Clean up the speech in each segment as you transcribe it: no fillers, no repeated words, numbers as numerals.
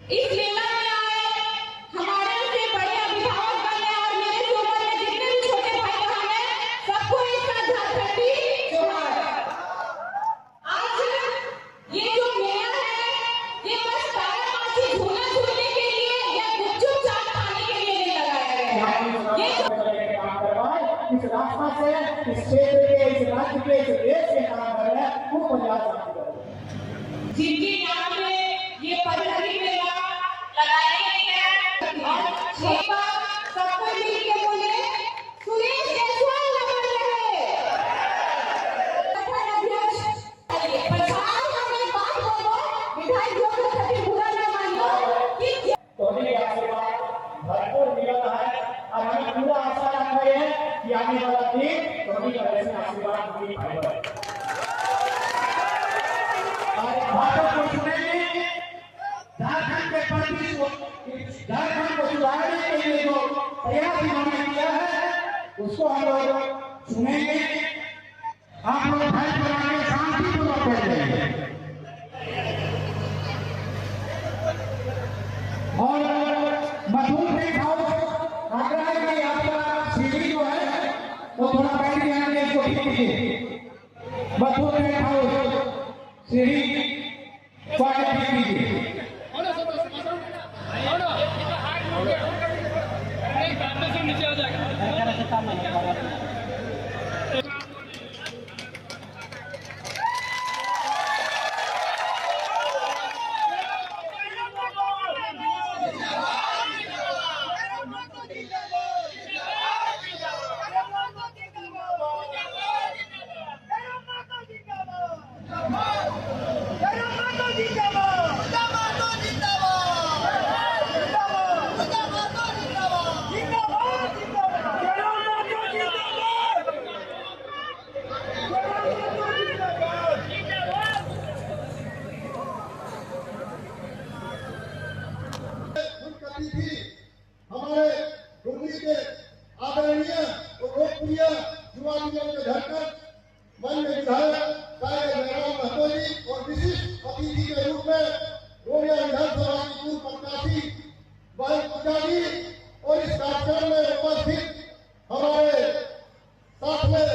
इस मेला में आए हमारे से बड़े अभिभावक बने और मेरे से उम्र में जितने भी छोटे भाई बहन हैं सबको इसका झारखंडी जोहार। आज ये जो मेला है ये बस तारामाची झूला झूलने के लिए या गुपचुप चाट खाने के लिए नहीं लगाया गया है। ये काम करवाए इस रास्ता से इस क्षेत्र के इस राज्य के इस देश के काम कर रहे हैं वो पंजाब जिनके नाम में ये पचहरी मेला लगाई गई है और सबको मिल के बोले सुरेश जायसवाल नंबर रहे अध्यक्ष प्रसाद हमें बात बोलो विधायक जो कभी बुरा ना मानो कि तोहनी का आशीर्वाद भरपूर मिल रहा है और हमें पूरा आशा रख रहे हैं कि आने वाला दिन तोहनी का ऐसे आशीर्वाद मिल पाएगा। भारत को चुनेंगे झारखंड के प्रति झारखंड को सुधारने के लिए जो प्रयास इन्होंने किया है उसको हम लोग सुनेंगे। आप लोग भाई बनाने शांतिपूर्वक बैठ जाएंगे और मधुर के खाओ आग्रह है कि आपका सीढ़ी जो है वो थोड़ा बैठ जाएंगे इसको ठीक कीजिए। मधुर के खाओ सीढ़ी स्वागत कीजिए। नीचे आ जाएगा। हमारे डुमरी के आदरणीय और लोकप्रिय युवा निगम के धरकर माननीय विधायक जयराम महतो जी और विशिष्ट अतिथि के रूप में गोमिया विधानसभा की पूर्व प्रत्याशी बहन पूजा जी और इस कार्यक्रम में उपस्थित हमारे साथ में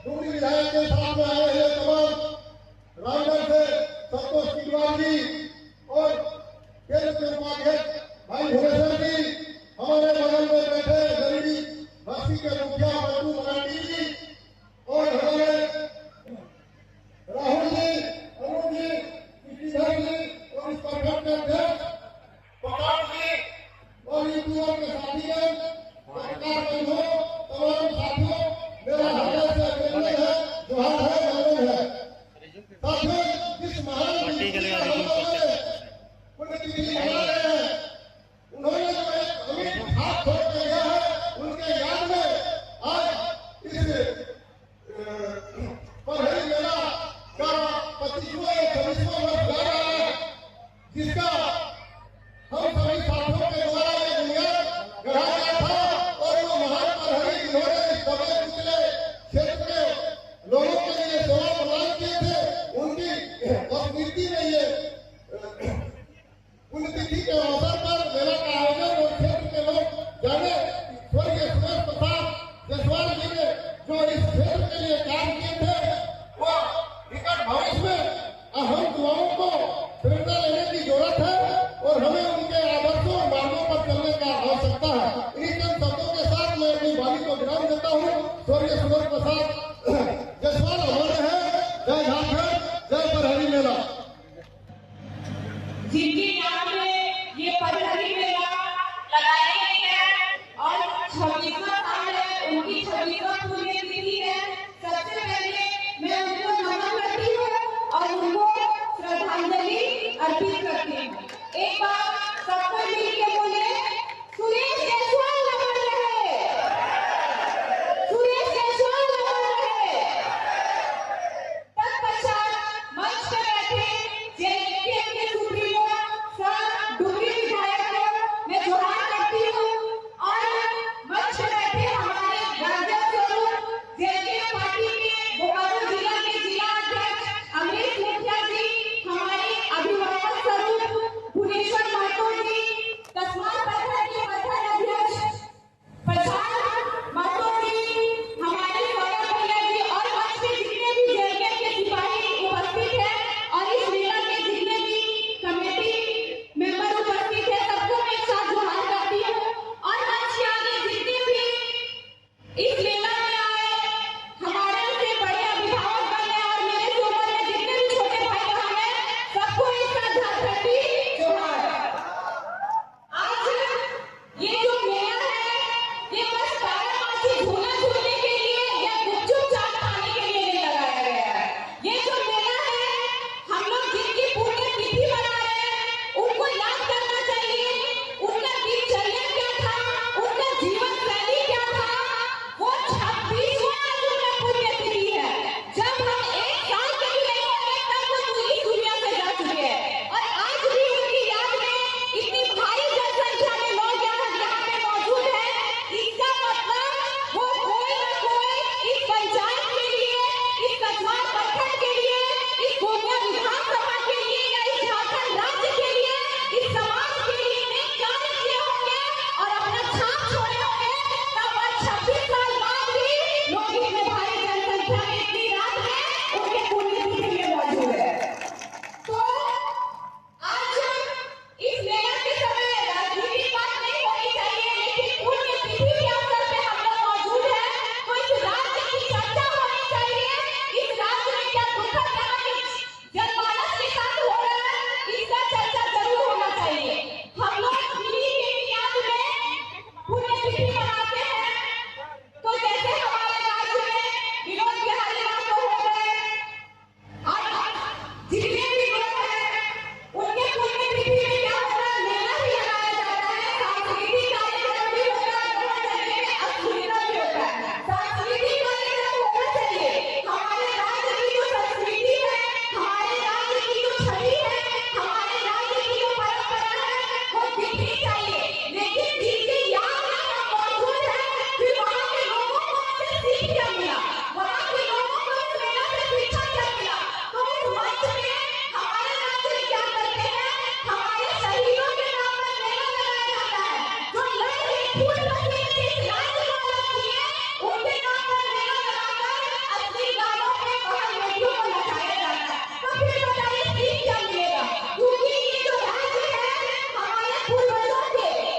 डुमरी विधायक के साथ में आए हुए तमाम रामगढ़ से संतोष तिवारी जी और केंद्र के उपाध्यक्ष भाई भुवनेश्वर जी, हमारे बगल में बैठे गरीबी बस्ती के मुखिया बच्चू मराठी जी और हमारे राहुल जी, अरुण जी, किशोर जी और इस प्रखंड के अध्यक्ष प्रकाश जी और यूपीओ के साथीगण, पत्रकार बंधुओं, तमाम साथियों, मेरा हृदय से अभिनंदन है, जोहार है, वंदन है। साथियों, जिस महान पुण्यतिथि मना रहे हैं उन्होंने जो एक अमिट हाथ छोड़ के गया है उनके याद में आज इस पचहरी मेला का 25वां या 26वां वर्ष जा रहा है जिसका हम सभी साथियों के द्वारा ये बुनियाद गढ़ा गया था और वो महान पचहरी जिन्होंने इस दबे कुचले क्षेत्र के लोगों के लिए सेवा प्रदान किए थे उनकी स्मृति में ये पुण्यतिथि के अवसर पर मेला का आयोजन और क्षेत्र के लोग जाने स्वर्गीय सुरेश प्रसाद जायसवाल जी ने जो इस क्षेत्र के लिए काम किए थे वो निकट भविष्य में हम युवाओं को प्रेरणा लेने की जरूरत है और हमें उनके आदर्शों और मार्गों पर चलने का आवश्यकता है। इन्हीं चंद शब्दों के साथ मैं अपनी वाणी को विराम देता हूँ। स्वर्गीय सुरेश प्रसाद जायसवाल हमारे हैं। जय झारखंड, जय पचहरी मेला। जिनके नाम में ये पचहरी मेला लगाई गई है और 26वां साल है उनकी 26वां पुण्यतिथि है। सबसे पहले मैं उनको नमन करती हूँ और उनको श्रद्धांजलि अर्पित करती हूँ। एक बार सबको मिल के बोले सुरेश जायसवाल नंबर रहे सुरेश जायसवाल नंबर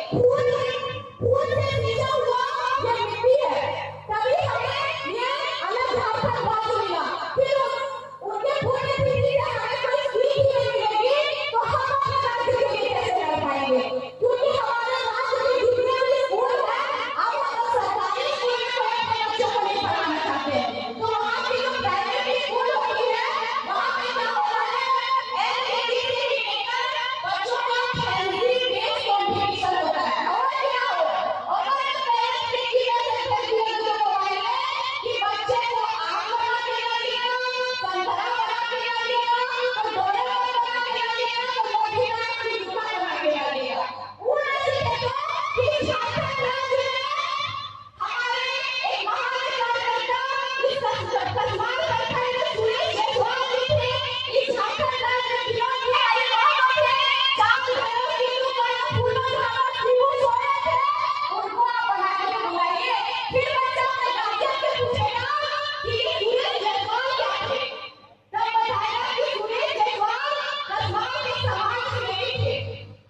फूल से सींचा हुआ ये मिट्टी है, तभी हमें ये अलग झारखंड वाद मिला। फिर उनके फूटे पीढ़ी से हमें कोई सीख ही नहीं मिलेगी तो हम अपने राज्य के लिए कैसे लड़ पाएंगे? क्योंकि हमारे राज्य में जितने भी स्कूल हैं, अब हम सरकारी स्कूल में कोई अपने बच्चों को नहीं पढ़ाना चाहते हैं, तो वहाँ की जो प्राइवेट स्कूल होती है वहाँ पे क्या हो रहा है, LKG से लेकर बच्चों का फैंसी बेस कॉम्पिटिशन होता है। और क्या हो, और पेरेंट्स ने किया है कि बच्चे को आम बना के कर दिया, संतरा बना के कर दिया, तो डोरेमोन बना के कर दिया, तो मोतीलाल की दुकान बना के कर दिया। उन ऐसे देखो कि झारखंड राज्य में हमारे एक महान कार्यकर्ता इस तस्मार प्रखंड में सुरेश जायसवाल जी थे, इस झारखंड राज्य में विरोध में आए लोग थे, चार घरों की दुकान फूलों धागा शिबू सोए थे, उनको आप बना के बुलाइए। फिर बच्चा अपने गार्जियन से पूछेगा कि ये सुरेश जायसवाल क्या थे, तब बताएगा कि सुरेश जायसवाल तस्मार के समाज सेवी थे।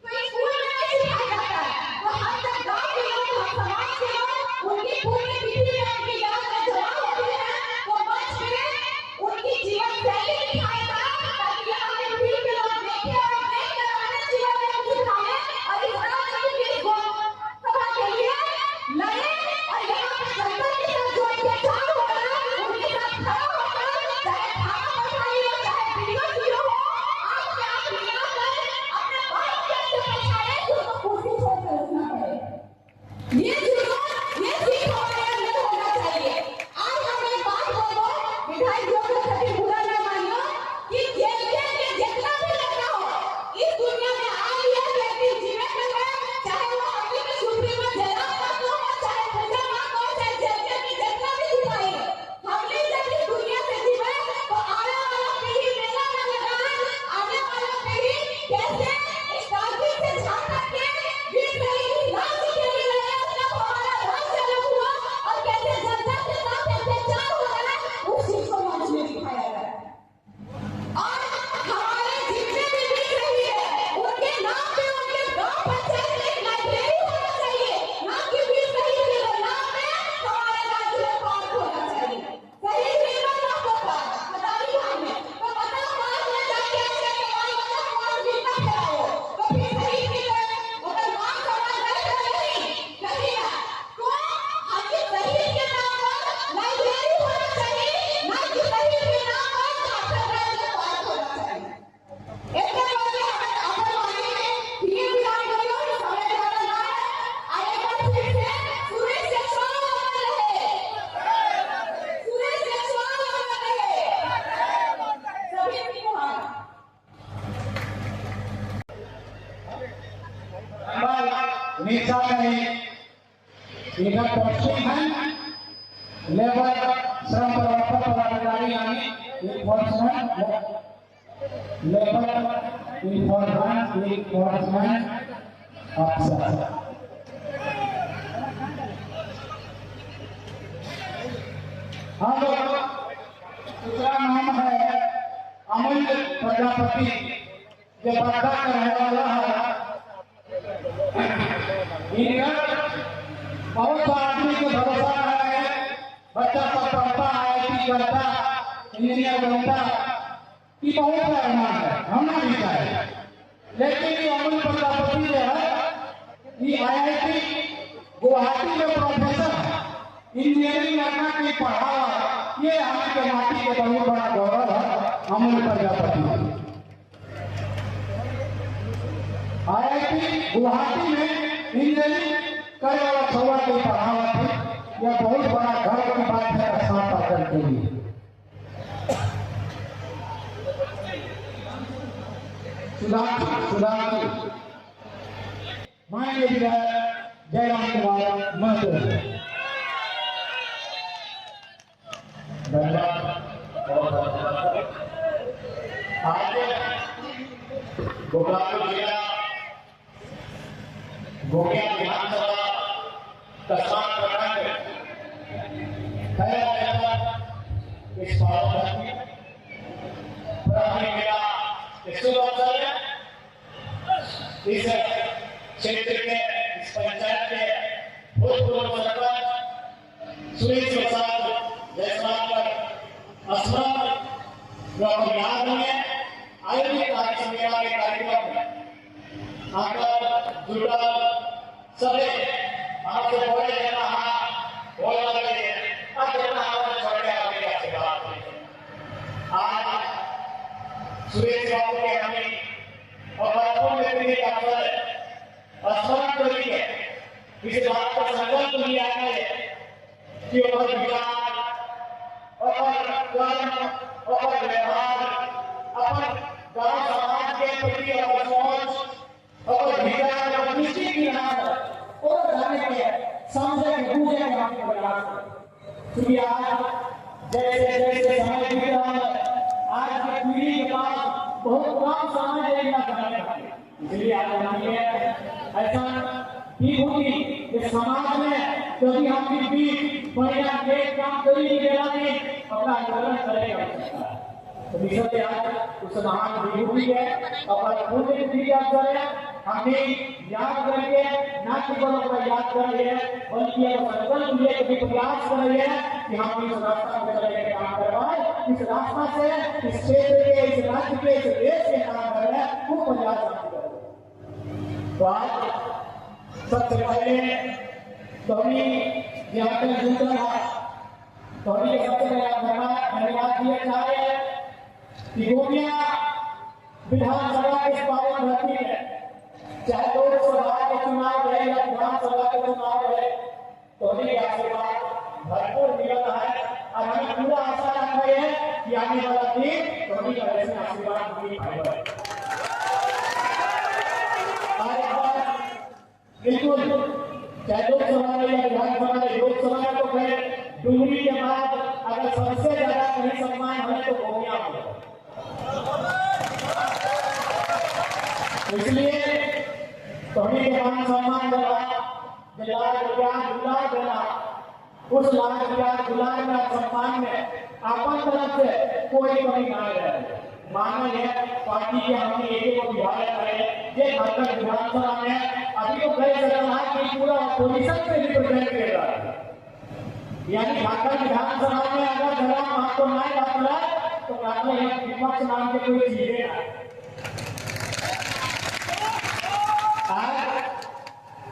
तो स्कूल में नहीं सिखाया जाता है, तो हम तक गाँव के लोग, हम समाज के लोग उनकी पूरी तिथि में उनकी याद में जमा होते हैं, तो मंच पे उनकी जीवन शैली दिखाएगा ताकि आगे पीढ़ी के लोग देखें और देखकर अपने जीवन में कुछ उठाएं और इस राष्ट्र की सभा के लिए लड़े और यहाँ पे जनता के साथ जो अत्याचार हो रहा है उनके साथ खड़ा होकर, चाहे थाना प्रभारी हो, चाहे वीडियो हो, आपके आप मिला कर अपने बात कैसे पछाड़े तो उसको कुर्सी छोड़ कर उठना पड़े। ये जुनून, ये सीख हमारे अंदर होना चाहिए। आज हम एक बात बोलो, विधायक जो भी कभी बुरा न मानियो कि जेल के जितना भी लड़का हो इस दुनिया में आ लिया व्यक्ति जीवन में है, चाहे वो अभी के सुप्रीम जयराम मातो हो, चाहे पूजा मातो हो, चाहे जेल के जितना भी सिपाही हो, हमने जब इस दुनिया से जीवे तो आने वाला पीढ़ी मेला न लगाए, आने वाला पीढ़ी कैसे इस कारगिल से झारखंड के वीर शहीद राज्य के लिए लड़े, तब हमारा राज्य अलग हुआ और कैसे जनता के साथ अत्याचार हो रहा है उस चीज को मंच में दिखाया गया। और हमारे जितने भी वीर शहीद हैं उनके नाम पे उनके गांव पंचायत में एक लाइब्रेरी होना चाहिए, ना कि वीर शहीद के नाम पे हमारे राज्य में पार्क होना चाहिए। शहीद वीरवन का पार्क मदारी गांव में, तो बताओ पार्क में जाके ऐसे सवाल होता हमारा वीरता फैलाओ, तो फिर शहीद की अगर मां समाज नहीं कहीं ना, तो हम इस शहीद के नाम पर लाइब्रेरी होना चाहिए, ना कि शहीद के नाम पर झारखंड राज्य में पार्क होना चाहिए। इसके बाद हमें अपन मानी में ये विधान करियो कि हमें ज्यादा ना आएगा। फिर से सुरेश जायसवाल अमर रहे, सुरेश जायसवाल अमर रहे, सभी को निशा नहीं इधर पश्चिम है लेबर श्रम प्रवर्तन पदाधिकारी यानी इन्फोर्समेंट लेबर इन्फोर्समेंट ऑफिसर। हम दूसरा नाम है अमूल्य प्रजापति जो बड़का का रहने वाला है। बहुत सा आदमी को भरोसा है, बच्चा सब पढ़ता IIT करता, इंजीनियर बनता, ये बहुत सा अरमान है, हमने भी चाहे। लेकिन ये अमूल्य प्रजापति जो है ये IIT गुवाहाटी में प्रोफेसर है, इंजीनियरिंग करना की पढ़ा, ये हमारे माटी के बहुत बड़ा गौरव है। अमूल्य प्रजापति IIT गुवाहाटी में इंजीनियरिंग करने वाला छुआ को पढ़ावा थे, यह बहुत बड़ा गर्व की बात है असम प्रखंड के लिए। सुधांशु माननीय विधायक जयराम कुमार महतो। आज गोपालपुर जिला गोकिया विधानसभा तस्मार प्रखंड इस मेला इस क्षेत्र के इस पंचायत के भूतपूर्व सरपंच सुरेश प्रसाद जायसवाल पर स्मरण जो हम याद में आयोजित कार्यक्रम के कार्यक्रम में आकर जुड़ा सभी आपसे बोले जाना बोलने लगे आज जब हमारे छोटे आगे कैसे बात आज सुरेश बाबू के हमें और बापू में भी अवसर स्मरण करेंगे इस बात का संकल्प लिया है कि और विचार और कर्म और व्यवहार अपन गांव समाज के प्रति और सोच और विचार और दृष्टि की नाम और जाने के समझे बूझे के हम प्रयास करें क्योंकि आज जैसे जैसे समय बीत रहा है आज की पीढ़ी के पास बहुत कम समय देना करने इसलिए आज हमारे ऐसा ही होगी कि समाज में क्योंकि हम भी बढ़िया एक काम करी नहीं अपना आंदोलन करेगा तो विषय आज उस महान विभूति है और पूरे क्रिया करें हमें याद करके ना केवल अपना याद करिए बल्कि यह संकल्प लिए कभी प्रयास करिए कि हम इस रास्ता में चलने का काम करवाएं इस रास्ता से इस क्षेत्र के इस राज्य के इस देश के काम करें खूब प्रयास करें तो आज सबसे पहले तो हमें यहाँ पर जुड़ रहा तो हमें सबसे पहला धन्यवाद दिया जा रहा है कि गोमिया विधानसभा के पावन धरती में चाहे लोकसभा के चुनाव रहे या विधानसभा के चुनाव रहे तो हमें आशीर्वाद भरपूर मिला है और हमें पूरा आशा रखा है कि आने वाला दिन तो हमें ऐसे आशीर्वाद मिल पाएगा बिल्कुल चाहे लोकसभा में या विधानसभा में लोकसभा में तो फिर डुमरी के बाद अगर सबसे ज्यादा कहीं सम्मान है तो गोमिया में इसलिए तो हमें के मान सम्मान दिला देना उस लाख दुलार का सम्मान में अपन तरफ से कोई कमी ना रहे माना है पार्टी के हमने एक विधायक है ये झारखंड विधानसभा में अभी तो कह रहा है कि पूरा अपोजिशन से रिप्रेजेंट कर रहा है यानी झारखंड विधानसभा में अगर जरा आपको ना बात है तो कहते हैं विपक्ष नाम के कोई चीजें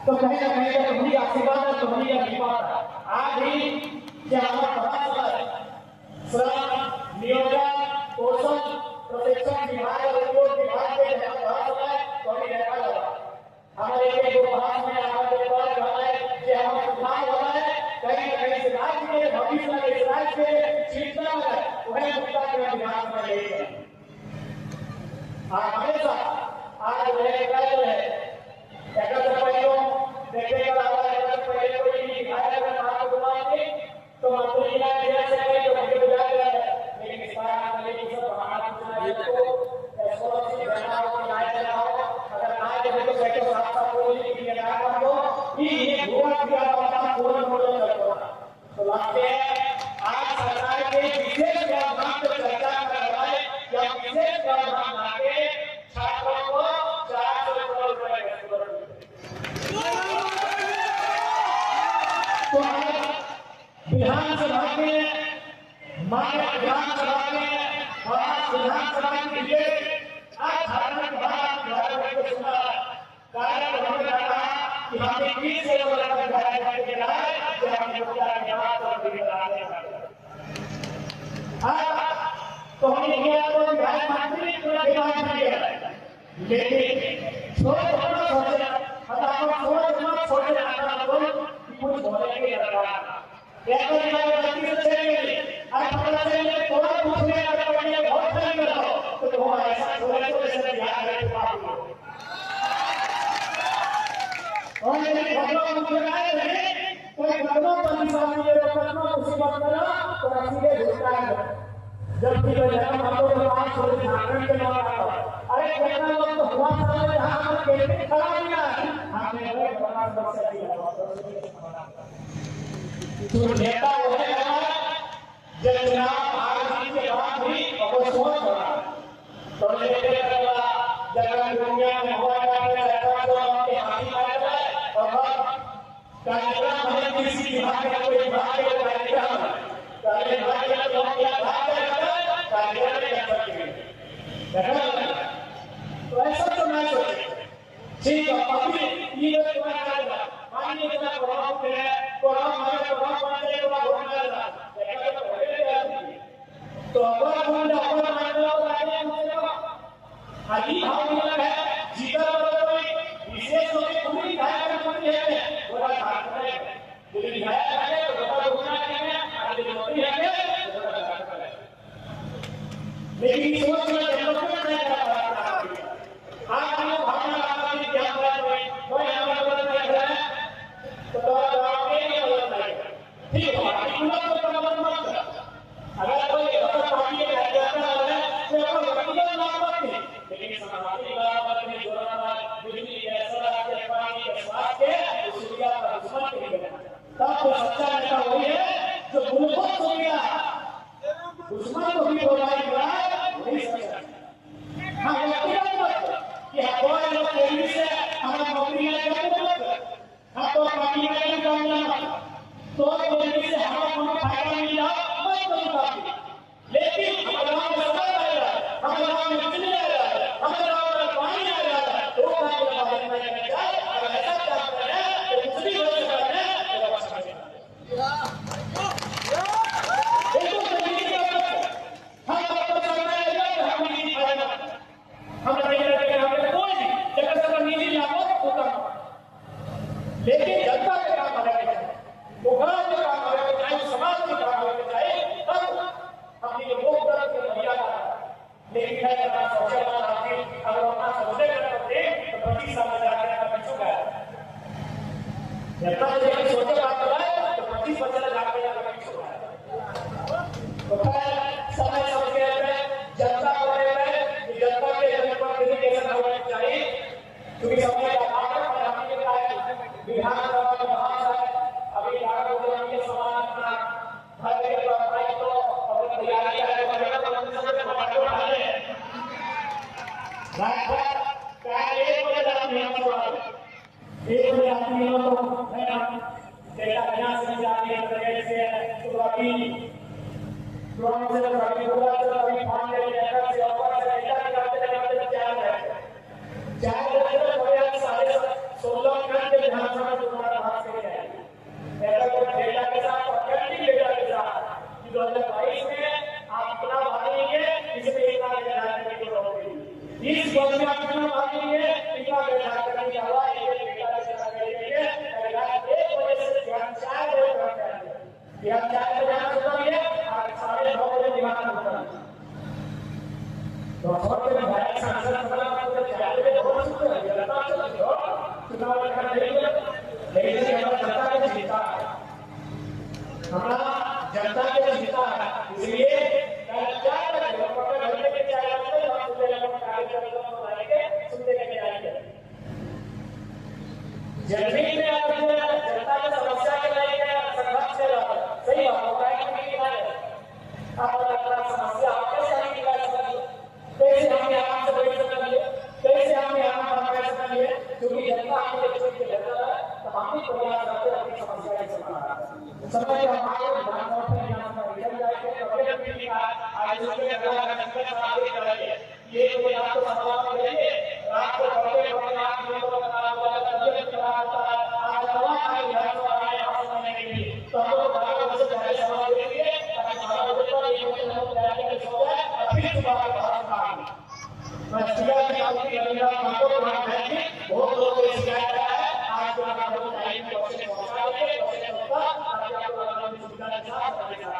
तो कहीं ना कहीं तो तुम्हारी आशीर्वाद है तुम्हारी विपक्ष आज ही क्या हमारा श्रम नियोजन पोषण प्रशिक्षण विभाग और उद्योग विभाग के तो हमें देखा लगा हमारे एक दो भाग में हमारे पर है कि हम सुधार हो रहा है कहीं ना कहीं से राज्य के भविष्य में इस राज्य के चिंता है वह मुद्दा के ध्यान में लेकर हमेशा आज रहेगा देखेगा पहले कोई विधायक का नाम बुलाएंगे तो मंत्री का जैसे है तो मुझे बुला गया लेकिन इस बार आपने ये सब बहाना पूछना है तो ऐसा से बना हो ना चला हो अगर ना जब तो बैठे साथ साथ बोलने के लिए क्या कर दो कि ये हुआ क्या पता पूरा बोल रहा तो लगते हैं आज सरकार के विशेष प्रावधान पर चर्चा कर रहा है या विशेष प्रावधान लाके छात्रों को 400 करोड़ रुपए तो विधानसभा में मान्य विधानसभा में और विधानसभा के लिए आज झारखंड भारत को सुना कार्य होने लगा कि हमें किस से विधायक के रहा है जो हमें पूरा जवाब और दिखाने आज तो हमें क्या तो विधायक मंत्री पूरा जवाब दिया लेकिन छोटे छोटे फटाफट छोटे कुछ बोलेंगे एक गलती से चलेंगे आज पता चले थोड़ा पूछने का पड़ेगा बहुत खराब करो तो वो ऐसा थोड़े थोड़े से ध्यान रखें बात और यदि भगवान मुझे आए कोई कर्मों पर निशान ये कर्मों कुछ बात करो तो सीधे झुकता है जब भी जन्म हम लोग के पास थोड़े झारखंड के लोग अरे कितना लोग तो हुआ साल जहां हम कैसे खड़ा मिला हमने वो बना बक्सा दिया तो नेता होने लगा जब चुनाव आरक्षण के बाद भी अवसर बना तो लेते लगा जगह दुनिया में हुआ करने लगा तो के हाथी मारा और कार्यक्रम हमें किसी विभाग का कोई विभाग का कार्यक्रम कार्यक्रम तो ऐसा तो मैं सोचे ठीक है अभी ये तुम्हारा मानिए कि कोरोना है कोरोना हमारे कोरोना पहुंचे तो होने लगा तो अगर हम अपर मान लो अभी भाव मिला है जीता कोई विशेष रूप से पूरी कार्य करती है बोला खाता है पूरी कार्य करके तो बता होना चाहिए आगे नौकरी है लेकिन सोच में डेवलपमेंट नहीं कर पा रहा आज हम भावना का क्या बात है कोई हमारा बदल नहीं है तो आपके नहीं बदल नहीं ठीक है पूरा तो बदल मत अगर कोई अगर पार्टी के कार्यकर्ता है तो अपना व्यक्तिगत लाभ मत लेकिन समाज बात में जोड़ना बिजली ऐसा के पानी के स्वास्थ्य के सुविधा का दुश्मन नहीं बना तब तो सच्चा नेता वही है जो मूलभूत सुविधा दुश्मन को भी प्रोवाइड करा वही सच्चा हाँ व्यक्तिगत मत कि कोई लोग केंद्र से हमारा नौकरी नहीं करते हाँ तो पार्टी में नहीं करना तो केंद्र से हमारा कोनो फायदा नहीं मिला मत करो लेकिन हमारे गांव में सड़क आ रहा है हमारे गांव में बिजली आ रहा है हमारे गांव में पानी आ रहा है तो काम के बारे में नहीं जाए अगर ऐसा चाहते हैं तो दूसरी वजह से करना है तो अच्छा है देखो तकलीफ क्या है हम आपको चलना है हम नहीं पाएगा हम नहीं रहते हमें कोई जगह से नीचे जाओ तो काम लेकिन जनता के काम करेंगे वो गांव के काम करेंगे चाहे समाज के काम करेंगे चाहे तब अपनी लोकतंत्र के मर्यादा लेकिन है कि सोचे ना आके अगर अपना सोचे करते तो 25 साल में जाकर का पीछू गया जनता ने यदि सोचे बात कराए तो 25 बच्चे जाकर का पीछू गया तो फिर समय समझ गए जनता को रहे कि जनता के पर कैसे होना चाहिए क्योंकि समय का आकर पर हमने कहा बिहार का महान है अभी आगे के समाज का हर एक प्राइवेट तो और तैयारी है एक बजे आदमी हम तो डेटा यहाँ से जाती है से तो अभी ड्रोन से कभी पूरा से कभी फान ले जाएगा से ऊपर से डेटा निकालते चार बड़े 16 घंटे विधानसभा तुम्हारा भाग से जाएगी डेटा के साथ ऑथेंटिक डेटा के साथ 2022 में आप अपना भागेंगे इसमें इतना डेटा करने की जरूरत है इस वर्ष में आप अपना भागेंगे इतना डेटा करने की आवाज ये डेटा के साथ करेंगे अगर 1 बजे से ध्यान 4 बजे तक करेंगे ध्यान 4 बजे आना चाहिए और 9:30 बजे दिमाग में होता है तो और के भाई सांसद बना तो 4 बजे बहुत सुनते हैं जनता से चुनाव लड़ना देंगे लेकिन हमारा जनता के जीता हमारा जनता के जीता इसलिए जमीन में जनता की समस्या के लिए संघर्ष से सही बात होता है कि समस्या आपके साथ कैसे हम यहाँ से बैठ सकेंगे कैसे हम यहाँ पर बैठ सकेंगे क्योंकि जनता आपके बच्चों के लेकर तो हम भी प्रयास करते हैं अपनी समस्या के समाधान समय हमारे विधानसभा में यहाँ पर बैठ जाएंगे आज उसमें ये तो आपको समाधान करेंगे रात को पढ़ते पढ़ते आप लोगों को बता तबियत खराब होता है आज दवा खाई विधानसभा में यहाँ समय के लिए तो हम लोग 12 बजे पहले सवाल देंगे ताकि 12 बजे तक ये लोग तैयारी के सो जाए और फिर सुबह के बाहर आएंगे मैं सुबह में आपकी अभियान आपको ध्यान देंगे बहुत लोगों को शिकायत आया है आज को आप लोग टाइम पे ऑफिस पहुंचा देंगे ऑफिस होगा ताकि आपको आराम से सुविधा के साथ चलेगा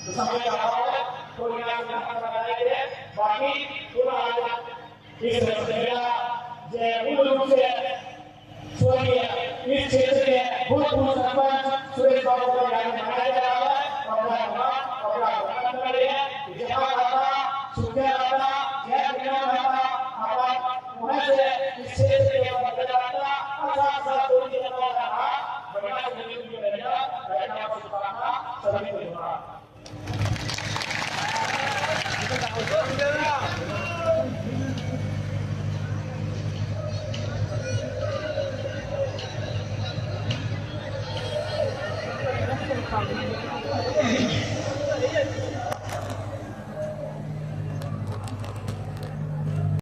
तो समय का अभाव है थोड़ी आप यहाँ लगाएंगे बाकी पूरा इस मेरा जो मूल रूप से स्वर्गीय इस क्षेत्र के भूतपूर्व सरपंच सुरेश बाबू को यहाँ मनाया जा रहा है अपना भ्रमण कर रहे हैं जहाँ आता सुखा आता जय बिना आता अपन वहाँ से इस क्षेत्र के बदल जाता अच्छा थोड़ी देर बाद रहा बढ़िया से मिलकर रहेगा रहना शुभकामना सभी को